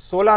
16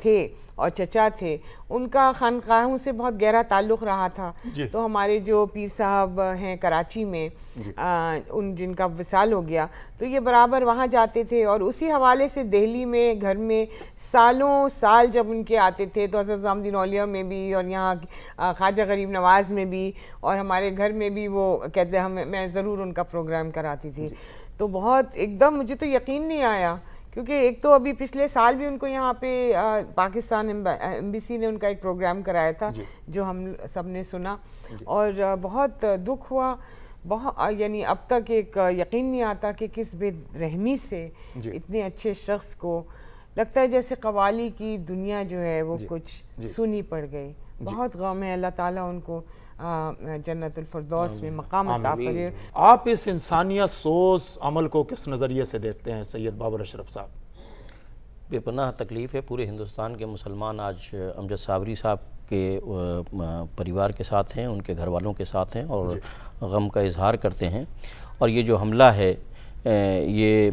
تھے اور چچا تھے، ان کا خانقاہوں سے بہت گہرا تعلق رہا تھا. تو ہمارے جو پیر صاحب ہیں کراچی میں، ان جن کا وصال ہو گیا، تو یہ برابر وہاں جاتے تھے. اور اسی حوالے سے دہلی میں گھر میں سالوں سال جب ان کے آتے تھے تو حضرت نظام الدین اولیاء میں بھی، اور یہاں خواجہ غریب نواز میں بھی، اور ہمارے گھر میں بھی وہ کہتے ہیں میں ضرور ان کا پروگرام کراتی تھی. تو بہت ایک دم مجھے تو یقین نہیں آیا، کیونکہ ایک تو ابھی پچھلے سال بھی ان کو یہاں پہ پاکستان ایمبیسی نے ان کا ایک پروگرام کرایا تھا جو ہم سب نے سنا، اور بہت دکھ ہوا. یعنی اب تک ایک یقین نہیں آتا کہ کس بے رحمی سے اتنے اچھے شخص کو، لگتا ہے جیسے قوالی کی دنیا جو ہے وہ کچھ سنی پڑ گئی. بہت غم ہے. اللہ تعالیٰ ان کو جنت الفردوس میں مقام عطا فرمائے. آپ اس انسانیت سوز عمل کو کس نظریے سے دیکھتے ہیں سید بابر اشرف صاحب؟ بے پناہ تکلیف ہے. پورے ہندوستان کے مسلمان آج امجد صابری صاحب کے پریوار کے ساتھ ہیں، ان کے گھر والوں کے ساتھ ہیں، اور غم کا اظہار کرتے ہیں. اور یہ جو حملہ ہے یہ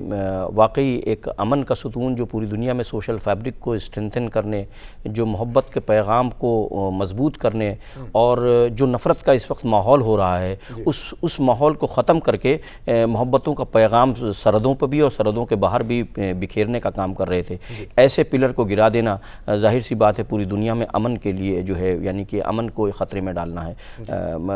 واقعی ایک امن کا ستون جو پوری دنیا میں سوشل فیبرک کو اسٹرینتھن کرنے، جو محبت کے پیغام کو مضبوط کرنے، اور جو نفرت کا اس وقت ماحول ہو رہا ہے اس ماحول کو ختم کر کے محبتوں کا پیغام سرحدوں پہ بھی اور سرحدوں کے باہر بھی بکھیرنے کا کام کر رہے تھے. ایسے پلر کو گرا دینا ظاہر سی بات ہے پوری دنیا میں امن کے لیے جو ہے، یعنی کہ امن کو خطرے میں ڈالنا ہے.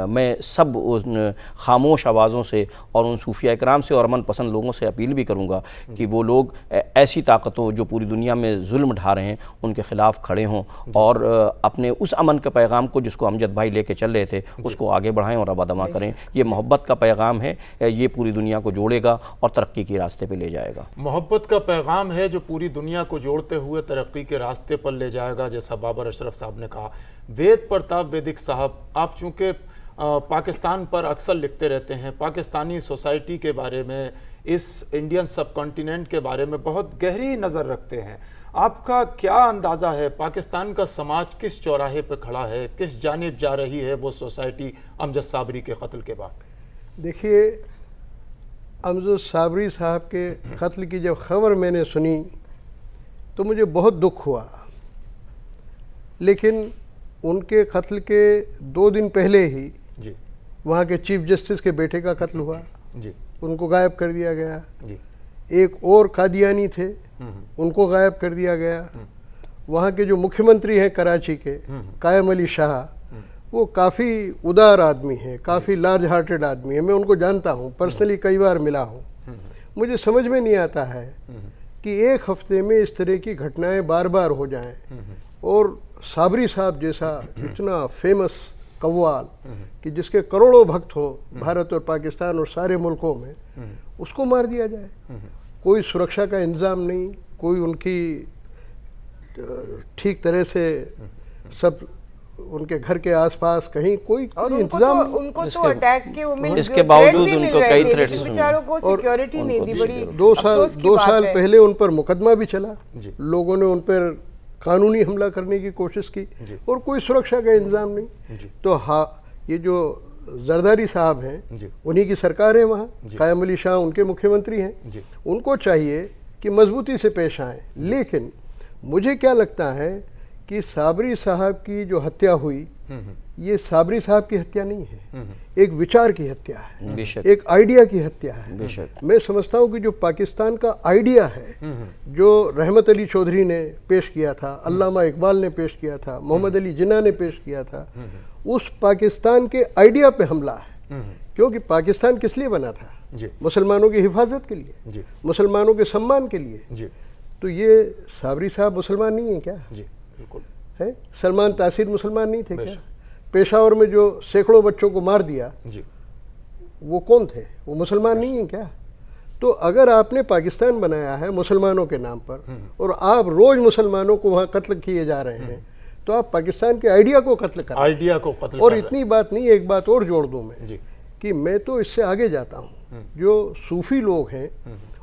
میں سب ان خاموش آوازوں سے اور ان صوفیہ اکرام سے اور امن پسند لوگوں سے اپیل بھی کروں گا کہ وہ لوگ ایسی طاقتوں جو پوری دنیا میں ظلم ڈھا رہے ہیں ان کے خلاف کھڑے ہوں، اور اپنے اس امن کے پیغام کو جس کو امجد بھائی لے کے چل رہے تھے اس کو آگے بڑھائیں اور آبادما کریں. یہ محبت کا پیغام ہے، یہ پوری دنیا کو جوڑے گا اور ترقی کے راستے پہ لے جائے گا. محبت کا پیغام ہے جو پوری دنیا کو جوڑتے ہوئے ترقی کے راستے پر لے جائے گا، جیسا بابر اشرف صاحب نے کہا. وید پرتاپ ویدک صاحب، آپ چونکہ پاکستان پر اکثر لکھتے رہتے ہیں، پاکستانی سوسائٹی کے بارے میں، اس انڈین سب کانٹیننٹ کے بارے میں بہت گہری نظر رکھتے ہیں. آپ کا کیا اندازہ ہے پاکستان کا سماج کس چوراہے پہ کھڑا ہے، کس جانب جا رہی ہے وہ سوسائٹی امجد صابری کے قتل کے بعد؟ دیکھیے، امجد صابری صاحب کے قتل کی جب خبر میں نے سنی تو مجھے بہت دکھ ہوا، لیکن ان کے قتل کے 2 دن پہلے ہی وہاں کے چیف جسٹس کے بیٹے کا قتل ہوا. ان کو غائب کر دیا گیا. ایک اور قادیانی تھے، ان کو غائب کر دیا گیا. وہاں کے جو مکھیہ منتری ہیں کراچی کے، قائم علی شاہ، وہ کافی ادار آدمی ہیں، کافی لارج ہارٹڈ آدمی ہیں. میں ان کو جانتا ہوں، پرسنلی کئی بار ملا ہوں. مجھے سمجھ میں نہیں آتا ہے کہ ایک ہفتے میں اس طرح کی گھٹنائیں بار بار ہو جائیں، اور صابری صاحب جیسا اتنا فیمس قوال کہ جس کے کروڑوں بھکت ہوں بھارت اور پاکستان اور سارے ملکوں میں، اس کو مار دیا جائے. کوئی سرکشا کا انتظام نہیں، کوئی ان کی ٹھیک طرح سے سب ان کے گھر کے آس پاس کہیں کوئی انتظام. ان کو تو اٹیک کے اس کے باوجود ان کو کئی تھریٹس بیچاروں کو سیکیورٹی نہیں دی. بڑی 2 سال پہلے ان پر مقدمہ بھی چلا، لوگوں نے ان پر قانونی حملہ کرنے کی کوشش کی، اور کوئی سرکشا کا انتظام نہیں. تو یہ جو زرداری صاحب ہیں انہی کی سرکار ہے وہاں، قائم علی شاہ ان کے مکھیہ منتری ہیں. ان کو چاہیے کہ مضبوطی سے پیش آئیں. لیکن مجھے کیا لگتا ہے کہ صابری صاحب کی جو ہتیا ہوئی، یہ صابری صاحب کی ہتیا نہیں ہے، ایک وچار کی ہتیا ہے، ایک آئیڈیا کی ہتیا ہے. میں سمجھتا ہوں کہ جو پاکستان کا آئیڈیا ہے، جو رحمت علی چودھری نے پیش کیا تھا، علامہ اقبال نے پیش کیا تھا، محمد علی جناح نے پیش کیا تھا، اس پاکستان کے آئیڈیا پہ حملہ ہے. کیونکہ پاکستان کس لیے بنا تھا؟ مسلمانوں کی حفاظت کے لیے، مسلمانوں کے سمان کے لیے. تو یہ صابری صاحب مسلمان نہیں ہیں کیا؟ ہے سلمان تاثیر مسلمان نہیں تھے کیا؟ پیشاور میں جو سینکڑوں بچوں کو مار دیا وہ کون تھے؟ وہ مسلمان نہیں ہیں کیا؟ تو اگر آپ نے پاکستان بنایا ہے مسلمانوں کے نام پر، اور آپ روز مسلمانوں کو وہاں قتل کیے جا رہے ہیں، تو آپ پاکستان کے آئیڈیا کو قتل کر رہے ہیں. اور اتنی بات نہیں، ایک بات اور جوڑ دوں میں کہ میں تو اس سے آگے جاتا ہوں. جو صوفی لوگ ہیں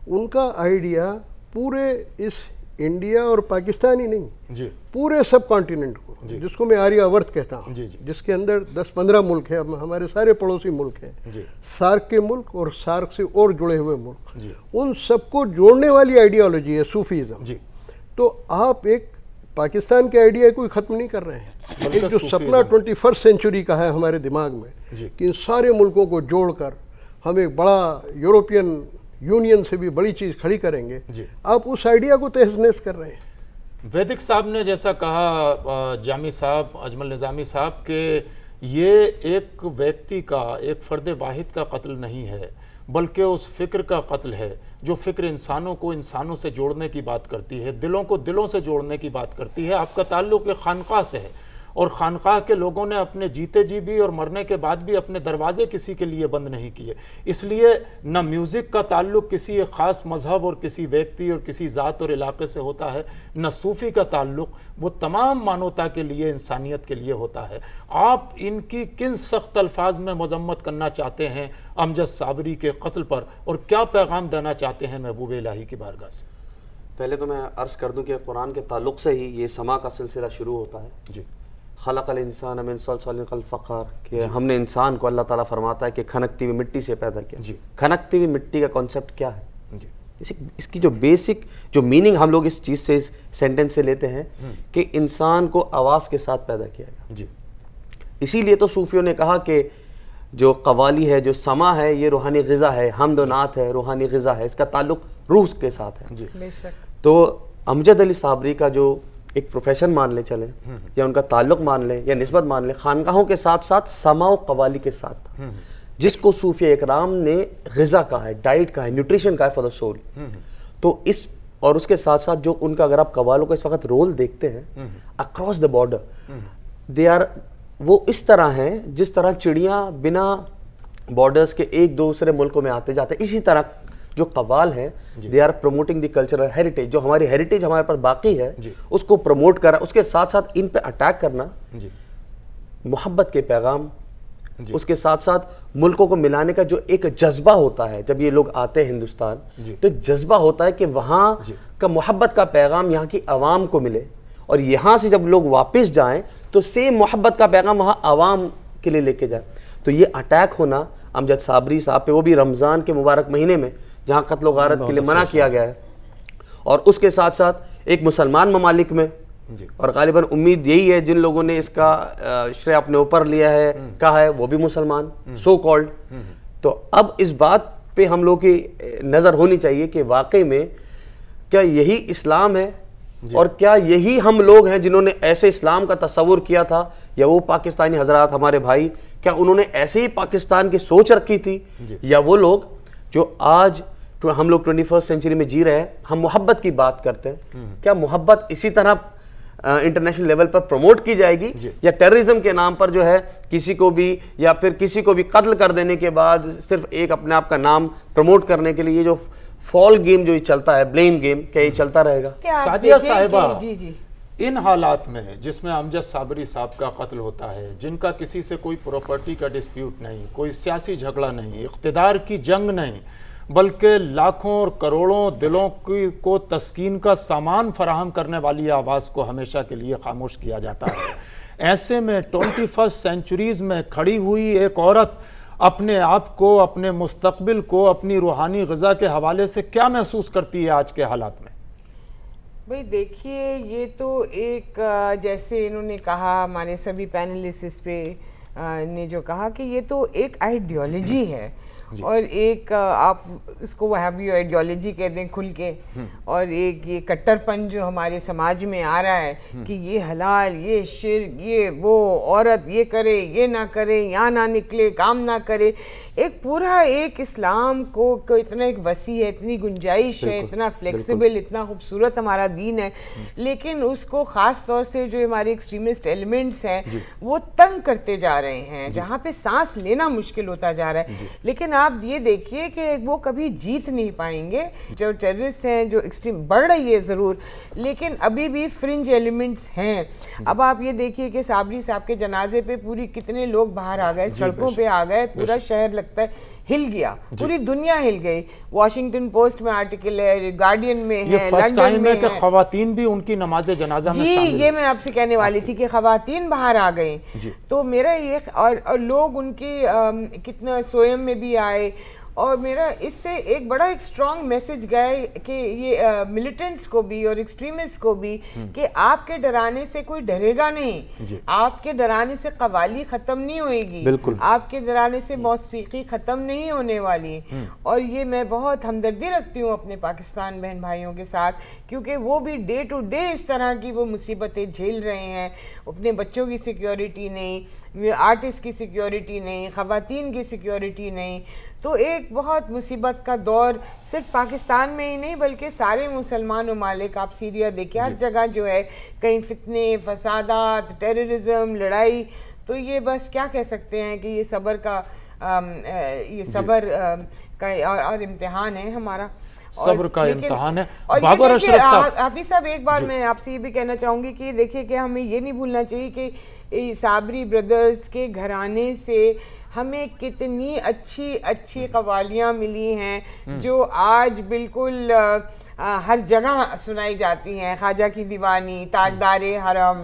ان کا آئیڈیا پورے اس انڈیا اور پاکستان ہی نہیں، پورے سب کانٹیننٹ کو، جس کو میں آریہ ورت کہتا ہوں، جس کے اندر 10-15 ملک ہیں، ہمارے سارے پڑوسی ملک ہیں، سارک کے ملک اور سارک سے اور جڑے ہوئے ملک، ان سب کو جوڑنے والی آئیڈیالوجی ہے صوفیزم. تو آپ ایک پاکستان کے آئیڈیا کوئی ختم نہیں کر رہے ہیں. ایک جو سپنا 21 سینچری کا ہے ہمارے دماغ میں کہ ان سارے ملکوں کو جوڑ کر ہم ایک بڑا یورپین یونین سے بھی بڑی چیز کھڑی کریں گے, آپ اس آئیڈیا کو تہز نہز کر رہے ہیں. ویدک صاحب نے جیسا کہا جامی صاحب, اجمل نظامی صاحب, کہ یہ ایک ویکتی کا, ایک فرد واحد کا قتل نہیں ہے بلکہ اس فکر کا قتل ہے جو فکر انسانوں کو انسانوں سے جوڑنے کی بات کرتی ہے, دلوں کو دلوں سے جوڑنے کی بات کرتی ہے. آپ کا تعلق ایک خانقاہ سے ہے اور خانقاہ کے لوگوں نے اپنے جیتے جی بھی اور مرنے کے بعد بھی اپنے دروازے کسی کے لیے بند نہیں کیے. اس لیے نہ میوزک کا تعلق کسی ایک خاص مذہب اور کسی ویکتی اور کسی ذات اور علاقے سے ہوتا ہے, نہ صوفی کا تعلق وہ تمام مانوتا کے لیے, انسانیت کے لیے ہوتا ہے. آپ ان کی کن سخت الفاظ میں مذمت کرنا چاہتے ہیں امجد صابری کے قتل پر, اور کیا پیغام دینا چاہتے ہیں محبوب الہی کی بارگاہ سے؟ پہلے تو میں عرض کر دوں کہ قرآن کے تعلق سے ہی یہ سما کا سلسلہ شروع ہوتا ہے. جی. خلق الانسان من صلصال کالفخار, کہ ہم نے انسان کو, اللہ تعالیٰ فرماتا ہے کہ کھنکتی ہوئی مٹی سے پیدا کیا. جی. کھنکتی ہوئی مٹی کا کانسیپٹ کیا ہے؟ جی. اس کی جو بیسک جو میننگ ہم لوگ اس چیز سے, اس سینٹنس سے لیتے ہیں کہ انسان کو آواز کے ساتھ پیدا کیا گیا. جی. اسی لیے تو صوفیوں نے کہا کہ جو قوالی ہے, جو سما ہے, یہ روحانی غذا ہے, حمد و نعت ہے, روحانی غذا ہے, اس کا تعلق روح کے ساتھ ہے. جی. بے شک. تو امجد علی صابری کا جو ایک پروفیشن مان لیں چلیں, یا ان کا تعلق مان لیں یا نسبت مان لیں, خانقاہوں کے ساتھ ساتھ سما و قوالی کے ساتھ, جس کو صوفیہ اکرام نے غذا کہا ہے, ڈائٹ کہا ہے, نیوٹریشن کہا ہے فار دا سول. تو اس اور اس کے ساتھ ساتھ جو ان کا, اگر آپ قوالوں کا اس وقت رول دیکھتے ہیں across the border, they are, وہ اس طرح ہیں جس طرح چڑیاں بنا بارڈرز کے ایک دوسرے ملکوں میں آتے جاتے ہیں. اسی طرح جو قوال ہیں, they are promoting the cultural heritage, جو ہماری ہیریٹیج ہمارے پر باقی ہے اس کو پروموٹ کرا. اس کے ساتھ ساتھ ان پہ اٹیک کرنا, محبت کے پیغام, اس کے ساتھ ساتھ ملکوں کو ملانے کا جو ایک جذبہ ہوتا ہے. جب یہ لوگ آتے ہیں ہندوستان تو ایک جذبہ ہوتا ہے کہ وہاں کا محبت کا پیغام یہاں کی عوام کو ملے, اور یہاں سے جب لوگ واپس جائیں تو سیم محبت کا پیغام وہاں عوام کے لیے لے کے جائیں. تو یہ اٹیک ہونا امجد صابری صاحب پہ, وہ بھی رمضان کے مبارک مہینے میں جہاں قتل و غارت کے لیے منع کیا گیا ہے, اور اس کے ساتھ ساتھ ایک مسلمان ممالک میں, اور غالباً امید یہی ہے جن لوگوں نے اس کا شرع اپنے اوپر لیا ہے, کہا ہے, وہ بھی مسلمان سو کالڈ. تو اب اس بات پہ ہم لوگ کی نظر ہونی چاہیے کہ واقعی میں کیا یہی اسلام ہے, اور کیا یہی ہم لوگ ہیں جنہوں نے ایسے اسلام کا تصور کیا تھا, یا وہ پاکستانی حضرات ہمارے بھائی کیا انہوں نے ایسے ہی پاکستان کی سوچ رکھی تھی, یا وہ لوگ جو آج ہم لوگ 21 سینچری میں جی رہے ہیں, ہم محبت کی بات کرتے ہیں, کیا محبت اسی طرح انٹرنیشنل لیول پر پروموٹ کی جائے گی, یا ٹیررزم کے نام پر جو ہے کسی کو بھی, یا پھر کسی کو بھی قتل کر دینے کے بعد صرف ایک اپنے آپ کا نام پروموٹ کرنے کے لیے یہ جو فال گیم جو چلتا ہے, بلیم گیم, کیا یہ چلتا رہے گا؟ سعدیہ صاحبہ, جی جی, ان حالات میں جس میں امجد صابری صاحب کا قتل ہوتا ہے, جن کا کسی سے کوئی پراپرٹی کا ڈسپیوٹ نہیں, کوئی سیاسی جھگڑا نہیں, اقتدار کی جنگ نہیں, بلکہ لاکھوں اور کروڑوں دلوں کو تسکین کا سامان فراہم کرنے والی آواز کو ہمیشہ کے لیے خاموش کیا جاتا ہے. ایسے میں 21 سینچریز میں کھڑی ہوئی ایک عورت اپنے آپ کو, اپنے مستقبل کو, اپنی روحانی غذا کے حوالے سے کیا محسوس کرتی ہے آج کے حالات میں؟ بھئی دیکھیے, یہ تو ایک جیسے انہوں نے کہا, ہمارے سبھی پینلسٹ اس پہ نے جو کہا کہ یہ تو ایک آئیڈیالوجی ہے, اور ایک آپ اس کو وہابی آئیڈیالوجی کہہ دیں کھل کے, اور ایک یہ کٹر پن جو ہمارے سماج میں آ رہا ہے کہ یہ حلال, یہ شرک, یہ وہ, عورت یہ کرے, یہ نہ کرے, یہاں نہ نکلے, کام نہ کرے, ایک پورا ایک اسلام کو اتنا ایک وسیع ہے, اتنی گنجائش ہے, اتنا فلیکسیبل, اتنا خوبصورت ہمارا دین ہے, لیکن اس کو خاص طور سے جو ہمارے ایکسٹریمسٹ ایلیمنٹس ہیں وہ تنگ کرتے جا رہے ہیں, جہاں پہ سانس لینا مشکل ہوتا جا رہا ہے. لیکن آپ یہ دیکھیے کہ وہ کبھی جیت نہیں پائیں گے. جو ٹیررسٹ ہیں, جو ایکسٹریم بڑھ رہی ہے ضرور, لیکن ابھی بھی فرنج ایلیمنٹس ہیں. اب آپ یہ دیکھیے کہ صابری صاحب کے جنازے پہ پوری کتنے لوگ باہر آ گئے, سڑکوں پہ آ گئے, پورا شہر لگتا ہے ہل گیا, پوری دنیا ہل گئی. واشنگٹن پوسٹ میں آرٹیکل ہے, گارڈین میں ہے, لنڈن میں ہے, کہ خواتین بھی ان کی نماز جنازہ میں شامل. جی, یہ میں آپ سے کہنے والی تھی کہ خواتین باہر آ گئیں. تو میرا یہ, اور لوگ ان کی کتنا سوئم میں بھی آئے, اور میرا اس سے ایک بڑا ایک اسٹرانگ میسج گیا کہ یہ ملیٹنٹس کو بھی اور ایکسٹریمسٹ کو بھی کہ آپ کے ڈرانے سے کوئی ڈرے گا نہیں, آپ کے ڈرانے سے قوالی ختم نہیں ہوئے گی, آپ کے ڈرانے سے موسیقی ختم نہیں ہونے والی. اور یہ میں بہت ہمدردی رکھتی ہوں اپنے پاکستان بہن بھائیوں کے ساتھ, کیونکہ وہ بھی ڈے ٹو ڈے اس طرح کی وہ مصیبتیں جھیل رہے ہیں. اپنے بچوں کی سیکیورٹی نہیں, آرٹسٹ کی سیکیورٹی نہیں, خواتین کی سیکیورٹی نہیں. تو ایک بہت مصیبت کا دور صرف پاکستان میں ہی نہیں بلکہ سارے مسلمان ممالک, آپ سیریا دیکھیں ہر جگہ جو ہے کہیں فتنے, فسادات, ٹیررزم, لڑائی. تو یہ بس کیا کہہ سکتے ہیں کہ یہ صبر کا اور امتحان ہے ہمارا, صبر کا امتحان ہے. اور بابر اشرف صاحب, حافظ صاحب ایک بات میں آپ سے یہ بھی کہنا چاہوں گی کہ دیکھیں کہ ہمیں یہ نہیں بھولنا چاہیے کہ صابری بردرز کے گھرانے سے ہمیں کتنی اچھی قوالیاں ملی ہیں جو آج بالکل ہر جگہ سنائی جاتی ہیں. خواجہ کی دیوانی, تاجدار حرم,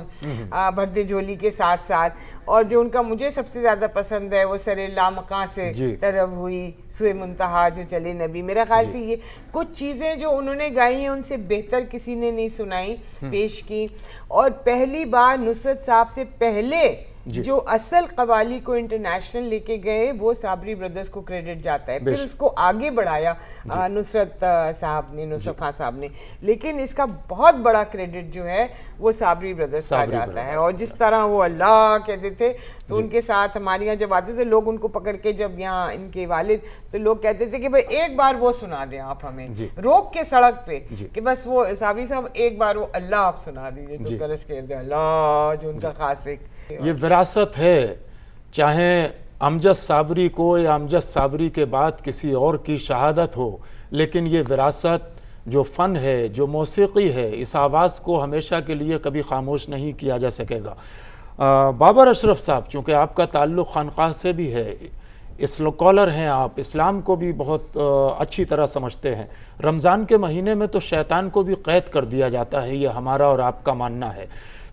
بھردے جھولی کے ساتھ ساتھ, اور جو ان کا مجھے سب سے زیادہ پسند ہے وہ سر لامکاں سے طرب ہوئی سوئے منتہا جو چلے نبی. میرا خیال سے یہ کچھ چیزیں جو انہوں نے گائی ہیں ان سے بہتر کسی نے نہیں سنائی, پیش کی. اور پہلی بار نصرت صاحب سے پہلے جو اصل قوالی کو انٹرنیشنل لے کے گئے وہ صابری بردرز کو کریڈٹ جاتا ہے. پھر اس کو آگے بڑھایا نصرت صاحب نے, نصرت خان صاحب نے, لیکن اس کا بہت بڑا کریڈٹ جو ہے وہ صابری بردرز کا جاتا ہے. اور جس طرح وہ اللہ کہتے تھے تو ان کے ساتھ ہمارے یہاں جب آتے تھے لوگ ان کو پکڑ کے, جب یہاں ان کے والد, تو لوگ کہتے تھے کہ بھائی ایک بار وہ سنا دیں آپ ہمیں, روک کے سڑک پہ کہ بس وہ صابری صاحب ایک بار وہ اللہ آپ سنا دیجیے, تو کرش کہتے ہیں اللہ جو ان کا خاص ایک. یہ وراثت ہے, چاہے امجد صابری کو یا امجد صابری کے بعد کسی اور کی شہادت ہو, لیکن یہ وراثت جو فن ہے, جو موسیقی ہے, اس آواز کو ہمیشہ کے لیے کبھی خاموش نہیں کیا جا سکے گا. بابر اشرف صاحب, چونکہ آپ کا تعلق خانقاہ سے بھی ہے, اسکالر ہیں آپ, اسلام کو بھی بہت اچھی طرح سمجھتے ہیں. رمضان کے مہینے میں تو شیطان کو بھی قید کر دیا جاتا ہے, یہ ہمارا اور آپ کا ماننا ہے.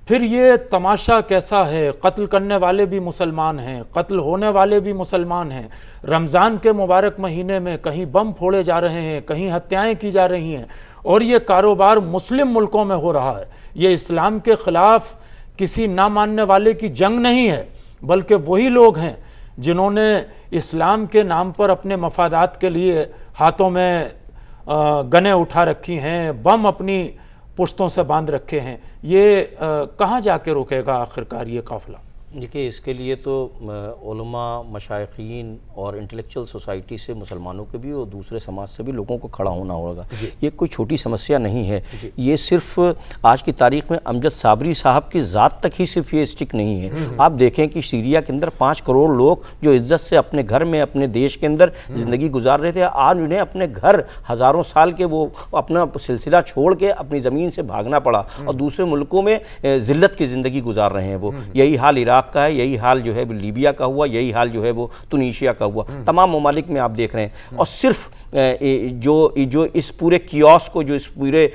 پھر یہ تماشا کیسا ہے, قتل کرنے والے بھی مسلمان ہیں, قتل ہونے والے بھی مسلمان ہیں. رمضان کے مبارک مہینے میں کہیں بم پھوڑے جا رہے ہیں, کہیں ہتیائیں کی جا رہی ہیں, اور یہ کاروبار مسلم ملکوں میں ہو رہا ہے. یہ اسلام کے خلاف کسی نہ ماننے والے کی جنگ نہیں ہے, بلکہ وہی لوگ ہیں جنہوں نے اسلام کے نام پر اپنے مفادات کے لیے ہاتھوں میں گنیں اٹھا رکھی ہیں, بم اپنی پشتوں سے باندھ رکھے ہیں. یہ کہاں جا کے روکے گا آخرکار یہ قافلہ؟ دیکھیے, اس کے لیے تو علماء, مشائخین اور انٹلیکچوئل سوسائٹی سے مسلمانوں کے بھی اور دوسرے سماج سے بھی لوگوں کو کھڑا ہونا ہوگا. یہ کوئی چھوٹی سمسیا نہیں ہے. یہ صرف آج کی تاریخ میں امجد صابری صاحب کی ذات تک ہی صرف یہ اسٹک نہیں ہے. آپ دیکھیں کہ سیریا کے اندر 5 کروڑ لوگ جو عزت سے اپنے گھر میں, اپنے دیش کے اندر زندگی گزار رہے تھے, آج انہیں اپنے گھر ہزاروں سال کے وہ اپنا سلسلہ چھوڑ کے اپنی زمین سے بھاگنا پڑا اور دوسرے ملکوں میں ذلت کی زندگی گزار رہے ہیں. وہ یہی حال عراق کا ہے, یہی حال جو ہے لیبیا کا ہوا, یہی حال جو ہے وہ تونیشیا کا ہوا. تمام ممالک میں آپ دیکھ رہے ہیں. اور صرف جو اس پورے کیوس کو, جو اس پورے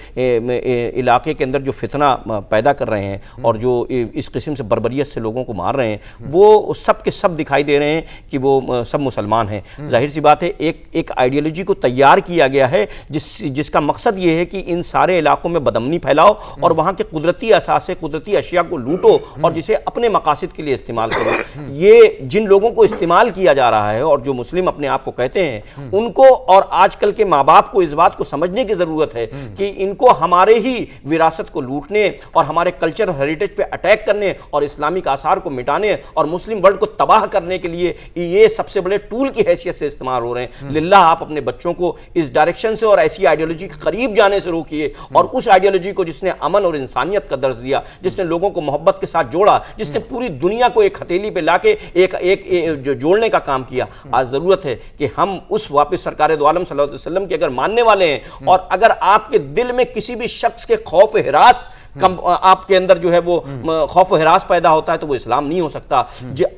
علاقے کے اندر جو فتنہ پیدا کر رہے ہیں اور جو اس قسم سے بربریت سے لوگوں کو مار رہے ہیں, وہ سب کے سب دکھائی دے رہے ہیں کہ وہ سب مسلمان ہیں. ظاہر سی بات ہے ایک آئیڈیالوجی کو تیار کیا گیا ہے جس کا مقصد یہ ہے کہ ان سارے علاقوں میں بدامنی پھیلاؤ اور وہاں کے قدرتی اثاثے, قدرتی اشیاء کو لوٹو اور جسے اپنے مقاصد کے لیے استعمال کرو. یہ جن لوگوں کو استعمال کیا جا رہا ہے اور جو مسلم اپنے آپ کو کہتے ہیں, ان کو اور آج کل کے ماں باپ کو اس بات کو سمجھنے کی ضرورت ہے کہ ان کو ہمارے ہی وراثت کو لوٹنے اور ہمارے کلچر ہیریٹیج پہ اٹیک کرنے اور اسلامک آثار کو مٹانے اور مسلم ورلڈ کو تباہ کرنے کے لیے یہ سب سے بڑے ٹول کی حیثیت سے استعمال ہو رہے ہیں. للہ آپ اپنے بچوں کو اس ڈائریکشن سے اور ایسی آئیڈیالوجی کے قریب جانے سے روکیے, اور اس آئیڈیالوجی کو جس نے امن اور انسانیت کا درس دیا, جس نے لوگوں کو محبت کے ساتھ جوڑا, جس نے پوری دنیا کو ایک ہتھیلی پہ لا کے ایک جوڑنے کا کام کیا. آج ضرورت ہے کہ ہم اس واپس سرکار دو عالم صلی اللہ علیہ وسلم کے اگر ماننے والے ہیں, اور اگر آپ کے دل میں کسی بھی شخص کے خوف و ہراس آپ کے اندر جو ہے وہ خوف و ہراس پیدا ہوتا ہے, تو وہ اسلام نہیں ہو سکتا.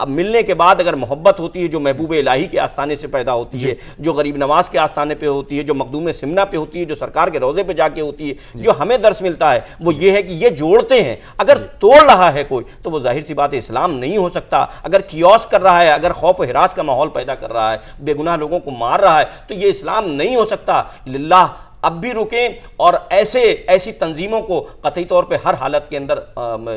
ملنے کے بعد اگر محبت ہوتی ہے جو محبوب الہی کے آستانے سے پیدا ہوتی ہے, جو غریب نواز کے آستانے پہ ہوتی ہے, جو مخدوم سمنا پہ ہوتی ہے, جو سرکار کے روضے پہ جا کے ہوتی ہے, جو ہمیں درس ملتا ہے وہ یہ ہے کہ یہ جوڑتے ہیں. اگر توڑ رہا ہے کوئی تو وہ ظاہر سی بات ہے اسلام اسلام نہیں ہو سکتا. اگر کیوس کر رہا ہے, اگر خوف و ہراس کا ماحول پیدا کر رہا ہے, بے گناہ لوگوں کو مار رہا ہے, تو یہ اسلام نہیں ہو سکتا. للہ اب بھی رکیں اور ایسی تنظیموں کو قطعی طور پہ ہر حالت کے اندر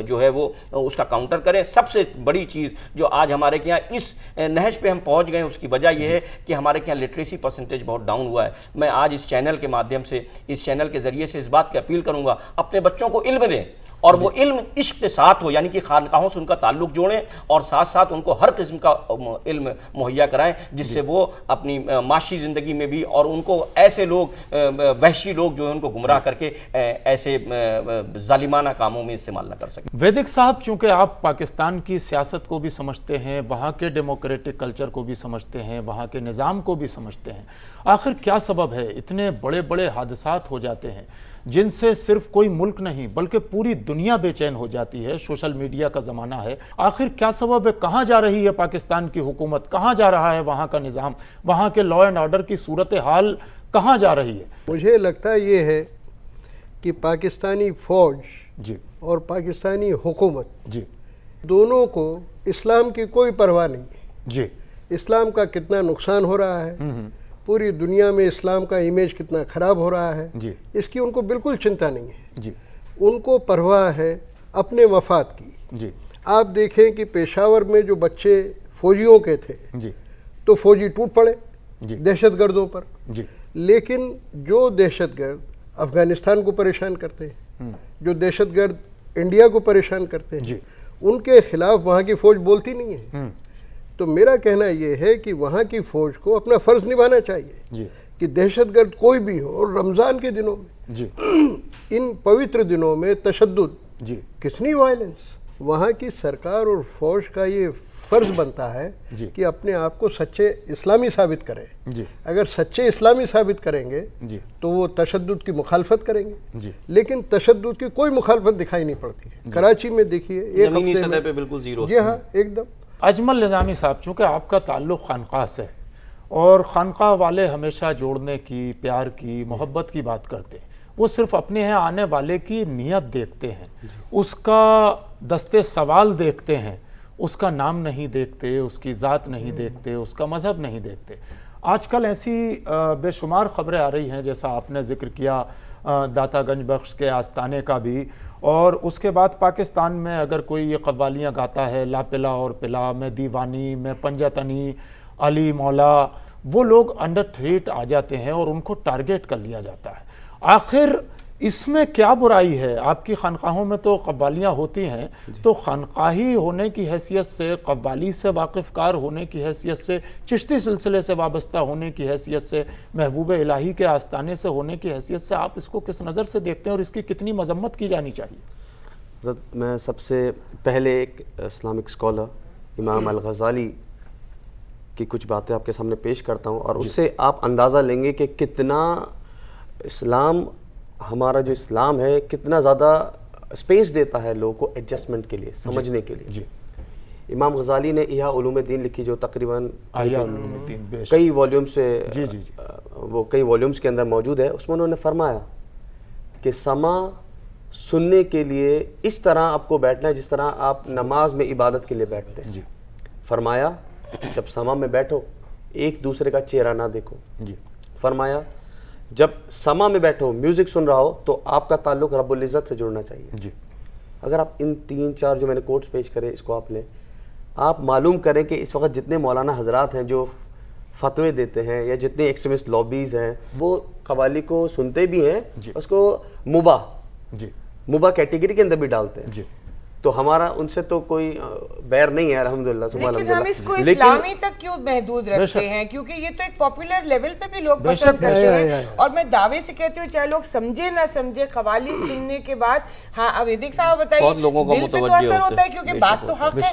جو ہے وہ اس کا کاؤنٹر کریں. سب سے بڑی چیز جو آج ہمارے کے یہاں اس نہج پہ ہم پہنچ گئے ہیں, اس کی وجہ یہ ہے کہ ہمارے کے یہاں لٹریسی پرسنٹیج بہت ڈاؤن ہوا ہے. میں آج اس چینل کے مادھیم سے, اس چینل کے ذریعے سے اس بات کی اپیل کروں گا, اپنے بچوں کو علم دیں, اور وہ علم عشق کے ساتھ ہو, یعنی کہ خانقاہوں سے ان کا تعلق جوڑیں, اور ساتھ ساتھ ان کو ہر قسم کا علم مہیا کرائیں, جس سے وہ اپنی معاشی زندگی میں بھی, اور ان کو ایسے لوگ, وحشی لوگ جو ہیں ان کو گمراہ کر کے ایسے ظالمانہ کاموں میں استعمال نہ کر سکیں. ویدک صاحب, چونکہ آپ پاکستان کی سیاست کو بھی سمجھتے ہیں, وہاں کے ڈیموکریٹک کلچر کو بھی سمجھتے ہیں, وہاں کے نظام کو بھی سمجھتے ہیں, آخر کیا سبب ہے اتنے بڑے بڑے حادثات ہو جاتے ہیں جن سے صرف کوئی ملک نہیں بلکہ پوری دنیا بے چین ہو جاتی ہے؟ سوشل میڈیا کا زمانہ ہے, آخر کیا سبب ہے؟ کہاں جا رہی ہے پاکستان کی حکومت, کہاں جا رہا ہے وہاں کا نظام, وہاں کے لا اینڈ آرڈر کی صورتحال کہاں جا رہی ہے؟ مجھے لگتا یہ ہے کہ پاکستانی فوج جی اور پاکستانی حکومت جی دونوں کو اسلام کی کوئی پرواہ نہیں ہے. جی اسلام کا کتنا نقصان ہو رہا ہے, پوری دنیا میں اسلام کا امیج کتنا خراب ہو رہا ہے, جی اس کی ان کو بالکل چنتا نہیں ہے. جی ان کو پرواہ ہے اپنے مفاد کی. جی آپ دیکھیں کہ پشاور میں جو بچے فوجیوں کے تھے جی تو فوجی ٹوٹ پڑے جی دہشت گردوں پر, جی لیکن جو دہشت گرد افغانستان کو پریشان کرتے ہیں, جو دہشت گرد انڈیا کو پریشان کرتے ہیں, جی ان کے خلاف وہاں کی فوج بولتی نہیں ہے. تو میرا کہنا یہ ہے کہ وہاں کی فوج کو اپنا فرض نبھانا چاہیے جی کہ دہشت گرد کوئی بھی ہو, اور رمضان کے دنوں میں, جی ان پوتر دنوں میں تشدد, جی کتنی وائلنس, وہاں کی سرکار اور فوج کا یہ فرض بنتا ہے جی کہ اپنے آپ کو سچے اسلامی ثابت کریں. جی اگر سچے اسلامی ثابت کریں گے جی تو وہ تشدد کی مخالفت کریں گے, جی لیکن تشدد کی کوئی مخالفت دکھائی نہیں پڑتی ہے. کراچی میں دیکھیے ایک زمینی ہفتے سطح میں, پہ بالکل زیرو. جی ہاں ایک دم. اجمل نظامی صاحب, چونکہ آپ کا تعلق خانقاہ سے, اور خانقاہ والے ہمیشہ جوڑنے کی, پیار کی, محبت کی بات کرتے ہیں, وہ صرف اپنے یہاں آنے والے کی نیت دیکھتے ہیں, اس کا دستے سوال دیکھتے ہیں, اس کا نام نہیں دیکھتے, اس کی ذات نہیں دیکھتے, اس کا مذہب نہیں دیکھتے. آج کل ایسی بے شمار خبریں آ رہی ہیں, جیسا آپ نے ذکر کیا داتا گنج بخش کے آستانے کا بھی, اور اس کے بعد پاکستان میں اگر کوئی یہ قوالیاں گاتا ہے, لا پلا اور پلا, میں دیوانی, میں پنجہ تنی, علی مولا, وہ لوگ انڈر تھریٹ آ جاتے ہیں اور ان کو ٹارگیٹ کر لیا جاتا ہے. آخر اس میں کیا برائی ہے؟ آپ کی خانقاہوں میں تو قوالیاں ہوتی ہیں, تو خانقاہی ہونے کی حیثیت سے, قوالی سے واقف کار ہونے کی حیثیت سے, چشتی سلسلے سے وابستہ ہونے کی حیثیت سے, محبوب الہی کے آستانے سے ہونے کی حیثیت سے, آپ اس کو کس نظر سے دیکھتے ہیں اور اس کی کتنی مذمت کی جانی چاہیے؟ حضرت, میں سب سے پہلے ایک اسلامک اسکالر امام الغزالی کی کچھ باتیں آپ کے سامنے پیش کرتا ہوں, اور اس سے آپ اندازہ لیں گے کہ کتنا اسلام, ہمارا جو اسلام ہے, کتنا زیادہ اسپیس دیتا ہے لوگوں کو ایڈجسٹمنٹ کے لیے, سمجھنے کے لیے. جی امام غزالی نے احیاء علوم الدین لکھی, جو تقریباً احیاء علوم الدین بے شک. کئی والیومز پہ, جی جی جی وہ کئی والیومز کے اندر موجود ہے. اس میں انہوں نے فرمایا کہ سما سننے کے لیے اس طرح آپ کو بیٹھنا ہے جس طرح آپ نماز میں عبادت کے لیے بیٹھتے ہیں. جی فرمایا جب سما میں بیٹھو ایک دوسرے کا چہرہ نہ دیکھو. جی فرمایا جب سما میں بیٹھو, میوزک سن رہا ہو, تو آپ کا تعلق رب العزت سے جڑنا چاہیے. جی اگر آپ ان 3-4 جو میں نے کوٹس پیش کرے, اس کو آپ لیں, آپ معلوم کریں کہ اس وقت جتنے مولانا حضرات ہیں جو فتوے دیتے ہیں, یا جتنے ایکسٹریمسٹ لابیز ہیں, وہ قوالی کو سنتے بھی ہیں, اس کو مباح کیٹیگری کے اندر بھی ڈالتے ہیں. جی تو ہمارا ان سے تو کوئی بیر نہیں ہے الحمدللہ. لیکن ہم اس کو اسلامی تک کیوں محدود رکھتے ہیں؟ کیونکہ یہ تو ایک پاپولر لیول پہ بھی لوگ پسند کرتے ہیں, اور میں دعوے سے کہتی ہوں چاہے لوگ سمجھے نہ سمجھے, قوالی سننے کے بعد, ہاں اب ویدک صاحب بتائیے, دل پہ تو اثر ہوتا ہے کیونکہ بات تو حق ہے.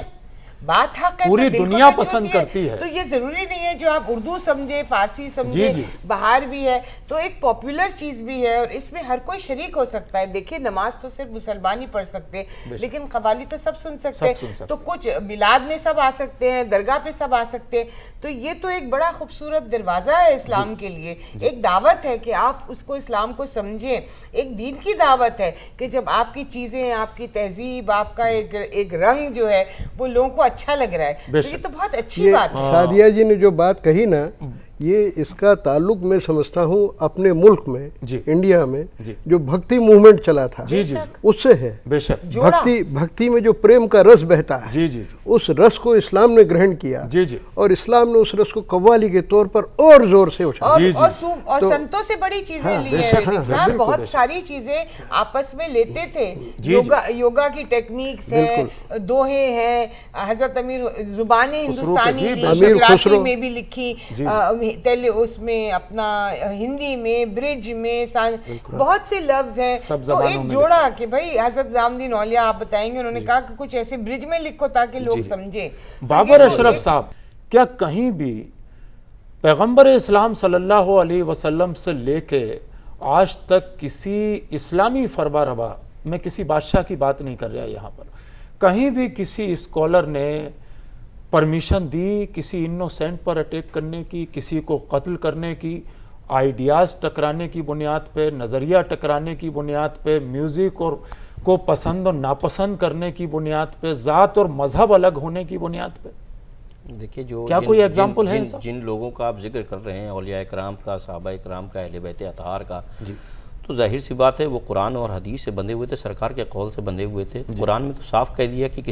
بات حق ہے پوری تو دل کو دنیا ٹچ پسند ہوتی کرتی ہے۔ تو یہ ضروری نہیں ہے جو آپ اردو سمجھے، فارسی سمجھے، باہر بھی ہے تو ایک پاپولر چیز بھی ہے اور اس میں ہر کوئی شریک ہو سکتا ہے۔ دیکھیے نماز تو صرف مسلمان ہی پڑھ سکتے لیکن قوالی تو سب سن سکتے ہیں، تو کچھ میلاد میں سب آ سکتے ہیں، درگاہ پہ سب آ سکتے ہیں، تو یہ تو ایک بڑا خوبصورت دروازہ ہے اسلام کے لیے، ایک دعوت ہے کہ آپ اس کو اسلام کو سمجھیں، ایک دین کی دعوت ہے کہ جب آپ کی چیزیں، آپ کی تہذیب، آپ کا ایک رنگ جو ہے وہ لوگوں کو اچھا لگ رہا ہے، تو یہ تو بہت اچھی بات ہے۔ سعدیہ جی نے جو بات کہی نا، یہ اس کا تعلق میں سمجھتا ہوں اپنے ملک میں، انڈیا میں جو بھکتی موومنٹ چلا تھا اس سے ہے۔ بے شک بھکتی میں جو پریم کا رس بہتا ہے، اس رس کو اسلام نے گرہن کیا اور اسلام نے اس رس کو قوالی کے طور پر اور زور سے اچھایا، اور سنتوں سے بڑی چیزیں لی ہیں صاحب، بہت ساری چیزیں آپس میں لیتے تھے، یوگا کی ٹیکنیکس ہیں، دوہے ہیں، حضرت امیر زبان ہندوستانی لی، گجراتی میں بھی لکھی، اس میں اپنا ہندی میں، برج میں، بہت سے لفظ ہیں، تو ایک جوڑا کہ بھائی حضرت نظام الدین اولیاء آپ بتائیں گے، انہوں نے کہا کہ کچھ ایسے برج میں لکھو تاکہ لوگ سمجھیں۔ بابر اشرف صاحب، کیا کہیں بھی پیغمبر اسلام صلی اللہ علیہ وسلم سے لے کے آج تک کسی اسلامی فرما روا، میں کسی بادشاہ کی بات نہیں کر رہا یہاں پر، کہیں بھی کسی اسکالر نے پرمیشن دی کسی انوسینٹ پر اٹیک کرنے کی، کسی کو قتل کرنے کی، آئیڈیاز ٹکرانے کی بنیاد پہ، نظریہ ٹکرانے کی بنیاد پہ، میوزک اور کو پسند اور ناپسند کرنے کی بنیاد پہ، ذات اور مذہب الگ ہونے کی بنیاد پہ؟ دیکھیے جو کیا کوئی ایگزامپل ہے؟ جن لوگوں کا آپ ذکر کر رہے ہیں، اولیاء اکرام کا، صحابہ اکرام کا، اہل بیت اطہار کا، تو ظاہر سی بات ہے وہ قرآن اور حدیث سے بندھے ہوئے تھے، سرکار کے قول سے بندھے ہوئے تھے۔ قرآن میں تو صاف کہہ دیا کہ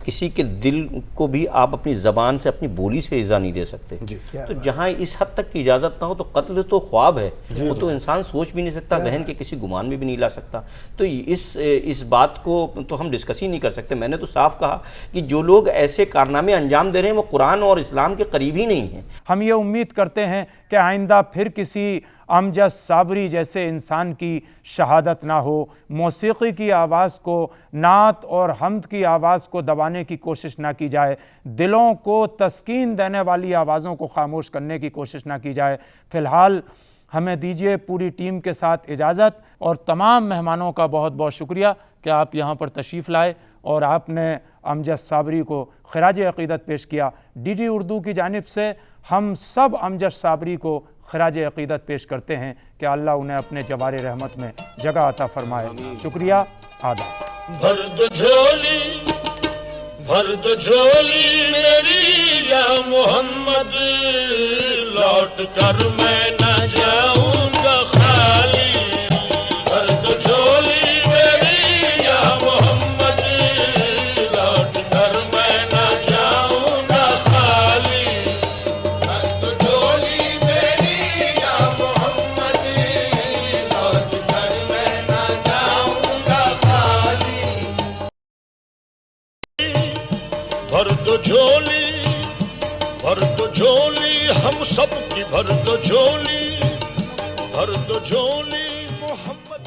کسی کے دل کو بھی آپ اپنی زبان سے، اپنی بولی سے ایذا نہیں دے سکتے، تو جہاں اس حد تک کی اجازت نہ ہو تو قتل تو خواب ہے، وہ تو انسان سوچ بھی نہیں سکتا، ذہن کے کسی گمان میں بھی نہیں لا سکتا، تو اس بات کو تو ہم ڈسکس ہی نہیں کر سکتے۔ میں نے تو صاف کہا کہ جو لوگ ایسے کارنامے انجام دے رہے ہیں وہ قرآن اور اسلام کے قریب ہی نہیں ہیں۔ ہم یہ امید کرتے ہیں کہ آئندہ پھر کسی امجد صابری جیسے انسان کی شہادت نہ ہو، موسیقی کی آواز کو، نعت اور حمد کی آواز کو دبانے کی کوشش نہ کی جائے، دلوں کو تسکین دینے والی آوازوں کو خاموش کرنے کی کوشش نہ کی جائے۔ فی الحال ہمیں دیجیے پوری ٹیم کے ساتھ اجازت، اور تمام مہمانوں کا بہت بہت شکریہ کہ آپ یہاں پر تشریف لائے اور آپ نے امجد صابری کو خراج عقیدت پیش کیا۔ ڈی ڈی اردو کی جانب سے ہم سب امجد صابری کو خراج عقیدت پیش کرتے ہیں کہ اللہ انہیں اپنے جوار رحمت میں جگہ عطا فرمائے۔ شکریہ، آداب۔ بھر دو جھولی میری یا محمد، لوٹ کر میں نہ جاؤں گا خالی، بھر دو جھولی میری یا محمد، لوٹ کر میں نہ جاؤں گا خالی، بھر دو جھولی میری یا محمد، لوٹ کر میں نہ جاؤں گا خالی، بھر دو جھولی، بھر دو جھولی ہم سب کی، بھر دو جھولی، بھر دو جھولی محمد۔